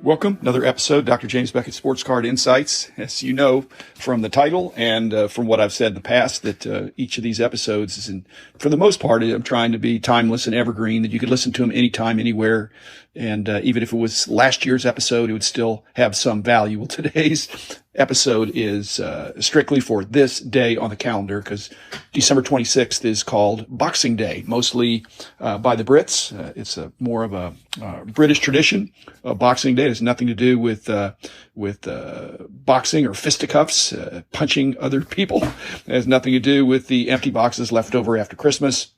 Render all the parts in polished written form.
Welcome, another episode, Dr. James Beckett Sports Card Insights. As you know from the title and from what I've said in the past, that each of these episodes is, for the most part, I'm trying to be timeless and evergreen, that you could listen to them anytime, anywhere. And even if it was last year's episode, it would still have some value. Well, today's episode is strictly for this day on the calendar, because December 26th is called Boxing Day, mostly by the Brits. It's more of a British tradition. Boxing Day has nothing to do with boxing or fisticuffs, punching other people. It has nothing to do with the empty boxes left over after Christmas,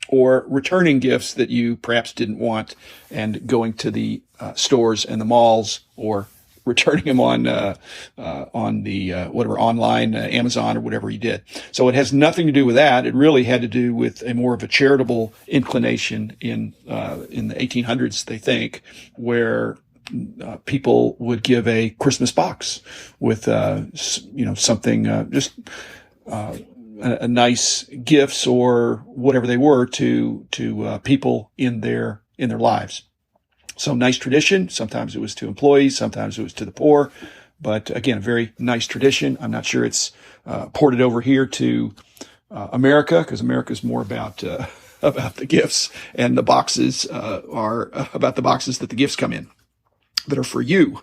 or returning gifts that you perhaps didn't want and going to the stores and the malls, or returning them on the whatever online Amazon or whatever you did. So it has nothing to do with that. It really had to do with a more of a charitable inclination in the 1800s, they think, where people would give a Christmas box with something just a nice gifts or whatever they were to people in their lives. So nice tradition. Sometimes it was to employees, sometimes it was to the poor, but again, a very nice tradition. I'm not sure it's ported over here to America, because America is more about the gifts, and the boxes are about the boxes that the gifts come in that are for you.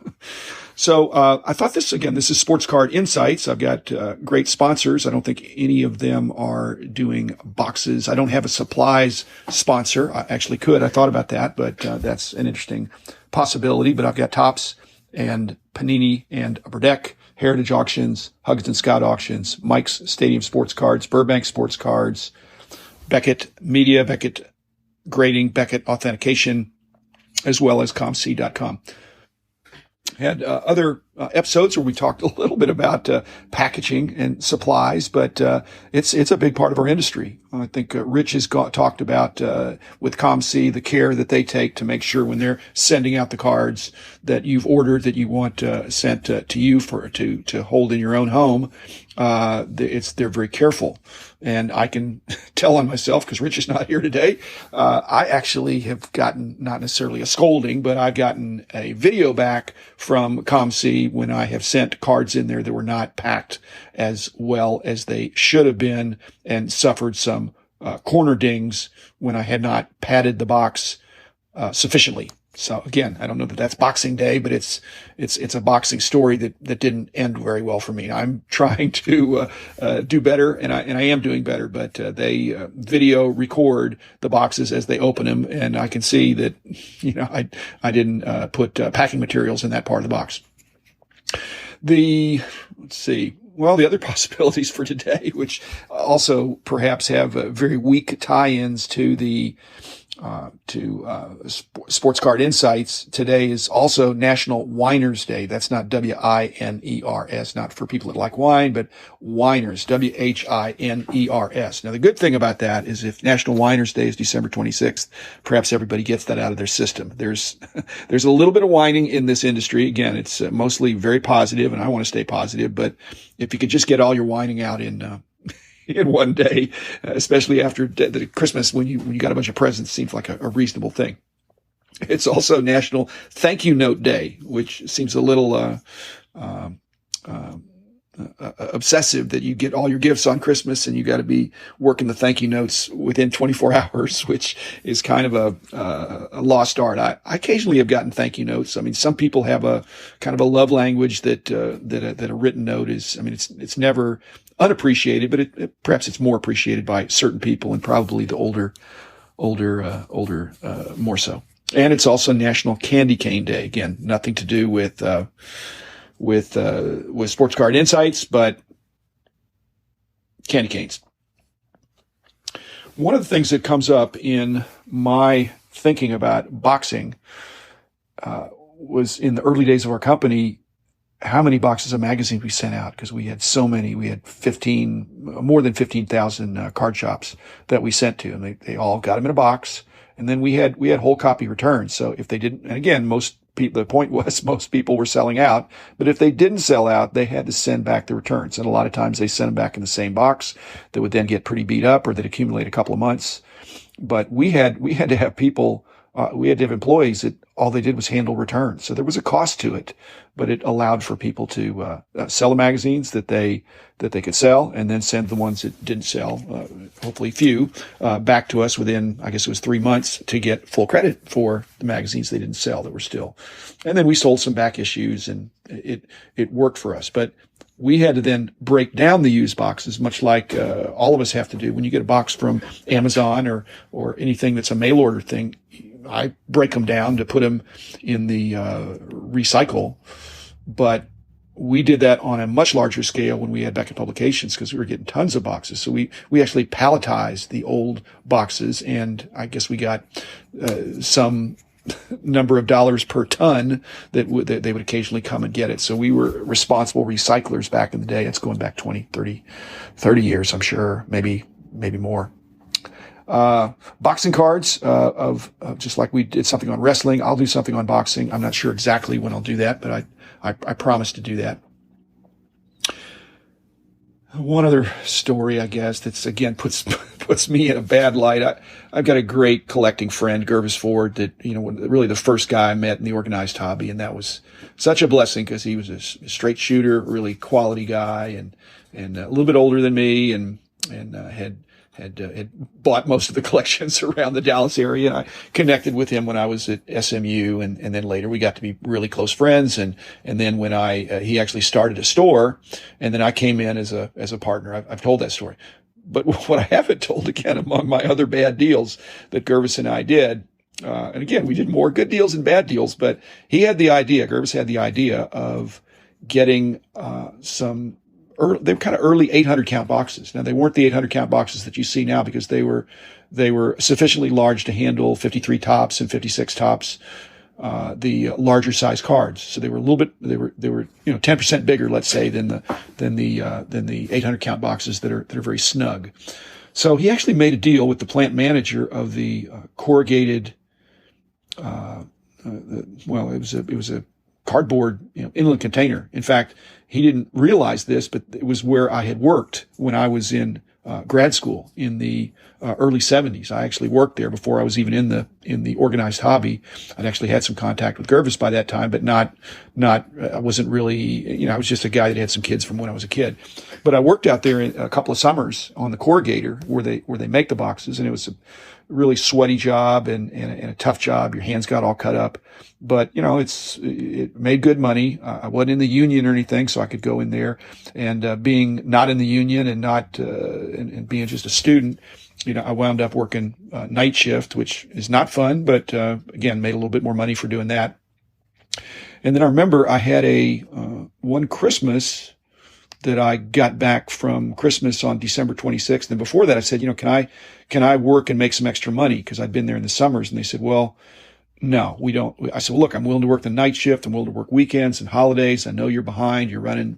So I thought this is Sports Card Insights. I've got great sponsors. I don't think any of them are doing boxes. I don't have a supplies sponsor. I actually could. I thought about that, but that's an interesting possibility. But I've got Topps and Panini and Upper Deck, Heritage Auctions, Huggins & Scott Auctions, Mike's Stadium Sports Cards, Burbank Sports Cards, Beckett Media, Beckett Grading, Beckett Authentication, as well as ComC.com. Had other episodes where we talked a little bit about packaging and supplies, but it's a big part of our industry. I think Rich has talked about with ComC the care that they take to make sure when they're sending out the cards that you've ordered, that you want sent to you to hold in your own home. They're very careful. And I can tell on myself, because Rich is not here today. I actually have gotten not necessarily a scolding, but I've gotten a video back from ComC when I have sent cards in there that were not packed as well as they should have been, and suffered some corner dings when I had not padded the box sufficiently. So again, I don't know that that's Boxing Day, but it's a boxing story that didn't end very well for me. I'm trying to do better, and I am doing better, but they video record the boxes as they open them, and I can see that I didn't put packing materials in that part of the box. The other possibilities for today, which also perhaps have very weak tie-ins to the Sports Card Insights. Today is also National Winers Day. That's not WINERS, not for people that like wine, but Winers, WHINERS. Now, the good thing about that is if National Winers Day is December 26th, perhaps everybody gets that out of their system. There's a little bit of whining in this industry. Again, it's mostly very positive, and I want to stay positive, but if you could just get all your whining out in one day, especially after the Christmas, when you got a bunch of presents, seems like a reasonable thing. It's also National Thank You Note Day, which seems a little obsessive, that you get all your gifts on Christmas and you got to be working the thank you notes within 24 hours, which is kind of a lost art. I occasionally have gotten thank you notes. I mean, some people have a kind of a love language that a written note is. I mean, it's never unappreciated, but perhaps it's more appreciated by certain people, and probably the older more so. And it's also National Candy Cane Day. Again, nothing to do with Sports Card Insights, but candy canes. One of the things that comes up in my thinking about boxing was in the early days of our company, how many boxes of magazines we sent out, because we had so many. We had more than 15,000 card shops that we sent to, and they all got them in a box. And then we had whole copy returns. So if they didn't, and again, the point was most people were selling out, but if they didn't sell out, they had to send back the returns. And a lot of times they sent them back in the same box that would then get pretty beat up, or that accumulate a couple of months. But we had to have people we had to have employees that all they did was handle returns. So there was a cost to it, but it allowed for people to sell the magazines that they could sell, and then send the ones that didn't sell, hopefully few, back to us within, I guess it was 3 months, to get full credit for the magazines they didn't sell that were still. And then we sold some back issues, and it worked for us. But we had to then break down the used boxes, much like all of us have to do. When you get a box from Amazon or anything that's a mail order thing, I break them down to put them in the recycle. But we did that on a much larger scale when we had Beckett Publications, because we were getting tons of boxes. So we actually palletized the old boxes, and I guess we got some number of dollars per ton that they would occasionally come and get it. So we were responsible recyclers back in the day. It's going back 20, 30 years, I'm sure, maybe more. Boxing cards, of just like we did something on wrestling, I'll do something on boxing. I'm not sure exactly when I'll do that, but I promise to do that. One other story, I guess, that's again puts me in a bad light. I've got a great collecting friend, Gervis Ford, that, really the first guy I met in the organized hobby. And that was such a blessing, because he was a straight shooter, really quality guy, and a little bit older than me, and had bought most of the collections around the Dallas area. And I connected with him when I was at SMU, and then later we got to be really close friends. And then when he actually started a store, and then I came in as a partner. I've told that story. But what I haven't told, again, among my other bad deals that Gervis and I did, and again, we did more good deals than bad deals, but Gervis had the idea of getting some they were kind of early 800 count boxes. Now, they weren't the 800 count boxes that you see now, because they were sufficiently large to handle 53 tops and 56 tops, the larger size cards. So they were 10% bigger, let's say, than the 800 count boxes that are very snug. So he actually made a deal with the plant manager of the corrugated, it was a cardboard, inland container. In fact, he didn't realize this, but it was where I had worked when I was in grad school in the early 70s. I actually worked there before I was even in the organized hobby. I'd actually had some contact with Gervis by that time, but I wasn't really, I was just a guy that had some kids from when I was a kid. But I worked out there a couple of summers on the corrugator where they make the boxes, and it was a really sweaty job and a tough job. Your hands got all cut up, but it made good money. I wasn't in the union or anything, so I could go in there, and being not in the union and not and being just a student, I wound up working night shift, which is not fun, but again, made a little bit more money for doing that. And then I remember I had one Christmas that I got back from Christmas on December 26th. And before that, I said, can I work and make some extra money? Because I'd been there in the summers. And they said, well, no, we don't. I said, well, look, I'm willing to work the night shift. I'm willing to work weekends and holidays. I know you're behind. You're running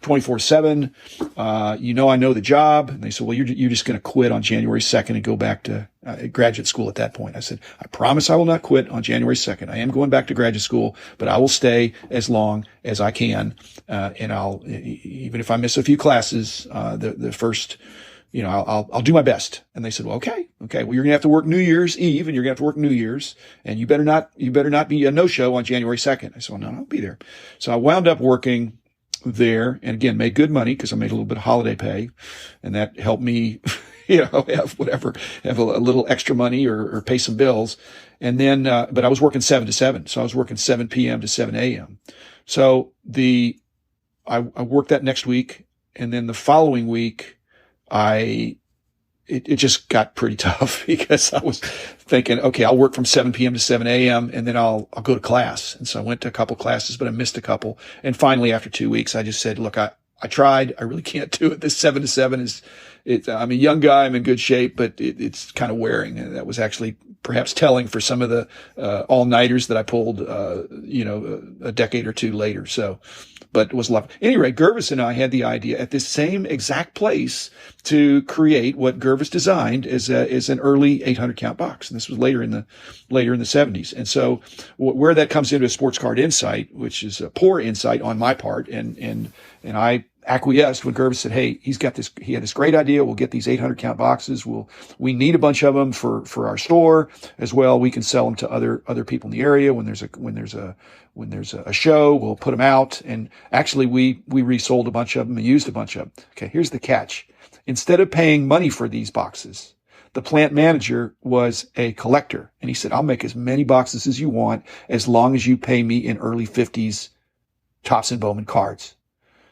24/7. I know the job. And they said, well, you're just going to quit on January 2nd and go back to graduate school at that point. I said, I promise I will not quit on January 2nd. I am going back to graduate school, but I will stay as long as I can. And I'll, even if I miss a few classes, the first, I'll do my best. And they said, well, okay. Well, you're going to have to work New Year's Eve, and you're going to have to work New Year's, and you better not be a no-show on January 2nd. I said, well, no, I'll be there. So I wound up working there, and again, made good money because I made a little bit of holiday pay, and that helped me, have a little extra money or pay some bills. And then, but I was working 7 to 7. So I was working 7 p.m. to 7 a.m. So I worked that next week, and then the following week, it just got pretty tough because I was thinking, okay, I'll work from 7 p.m. to 7 a.m. and then I'll go to class. And so I went to a couple classes, but I missed a couple. And finally, after 2 weeks, I just said, look, I tried. I really can't do it. This 7 to 7 I'm a young guy. I'm in good shape, but it's kind of wearing. And that was actually perhaps telling for some of the all-nighters that I pulled, a decade or two later. So, but it was love. Anyway, Gervis and I had the idea at this same exact place to create what Gervis designed as an early 800 count box. And this was later in the 70s. And so where that comes into a Sports Card Insight, which is a poor insight on my part, and I acquiesced when Gervis said, "Hey, he had this great idea. We'll get these 800 count boxes. We need a bunch of them for our store as well. We can sell them to other people in the area when there's a show. We'll put them out." And actually, we resold a bunch of them and used a bunch of them. Okay, here's the catch: instead of paying money for these boxes, the plant manager was a collector, and he said, "I'll make as many boxes as you want as long as you pay me in early 50s Topps and Bowman cards."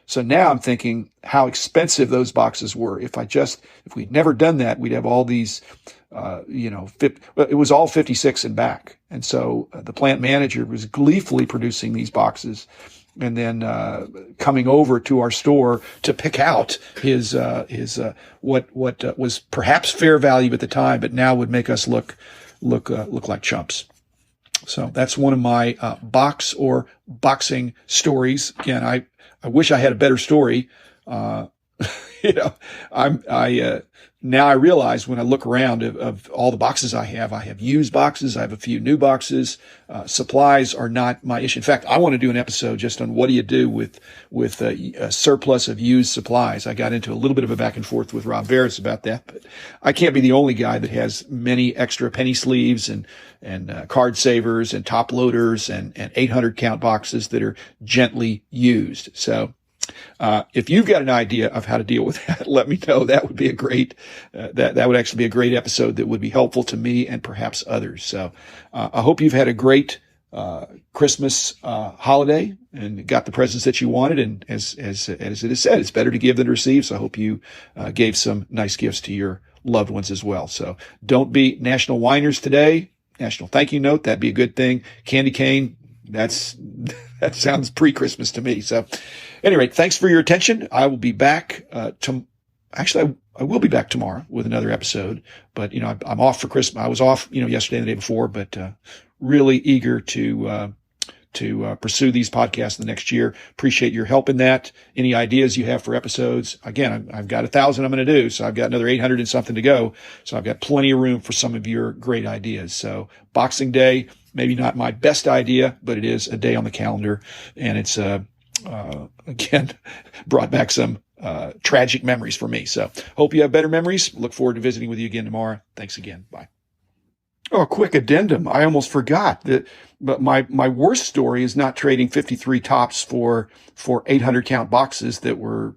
So now I'm thinking how expensive those boxes were. If we'd never done that, we'd have all these, it was all 56 and back. And so the plant manager was gleefully producing these boxes and then coming over to our store to pick out his what was perhaps fair value at the time, but now would make us look like chumps. So that's one of my box or boxing stories. Again, I wish I had a better story. Now I realize when I look around of all the boxes I have used boxes. I have a few new boxes. Supplies are not my issue. In fact, I want to do an episode just on what do you do with a surplus of used supplies. I got into a little bit of a back and forth with Rob Barris about that, but I can't be the only guy that has many extra penny sleeves and card savers and top loaders and 800 count boxes that are gently used. So, if you've got an idea of how to deal with that, let me know. That would be a great, that would actually be a great episode that would be helpful to me and perhaps others. So, I hope you've had a great, Christmas, holiday and got the presents that you wanted. And as it is said, it's better to give than to receive. So I hope you, gave some nice gifts to your loved ones as well. So don't be National Whiners today. National Thank You Note. That'd be a good thing. Candy cane. That sounds pre-Christmas to me. So, anyway, thanks for your attention. I will be back, I will be back tomorrow with another episode, but, I'm off for Christmas. I was off, yesterday and the day before, but, really eager to pursue these podcasts the next year. Appreciate your help in that. Any ideas you have for episodes? Again, I've got 1,000 I'm going to do, so I've got another 800 and something to go. So I've got plenty of room for some of your great ideas. So Boxing Day, maybe not my best idea, but it is a day on the calendar, and it's again brought back some tragic memories for me. So hope you have better memories. Look forward to visiting with you again tomorrow. Thanks again. Bye. Oh, a quick addendum. I almost forgot but my worst story is not trading 53 Topps for 800 count boxes that were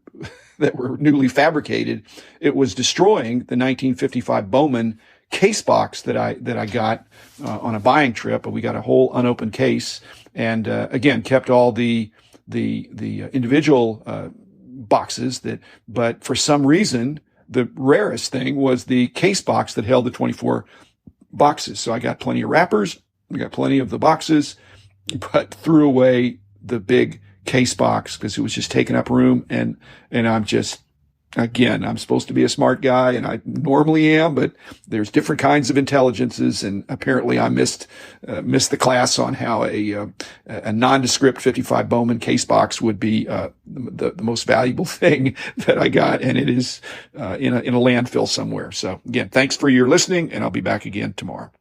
newly fabricated. It was destroying the 1955 Bowman case box that I got on a buying trip. We got a whole unopened case, and again kept all the individual boxes but for some reason the rarest thing was the case box that held the 24 boxes. So I got plenty of wrappers, I got plenty of the boxes, but threw away the big case box because it was just taking up room, and I'm just, again, I'm supposed to be a smart guy, and I normally am, but there's different kinds of intelligences, and apparently I missed the class on how a nondescript 55 Bowman case box would be the most valuable thing that I got, and it is in a landfill somewhere. So again, thanks for your listening, and I'll be back again tomorrow.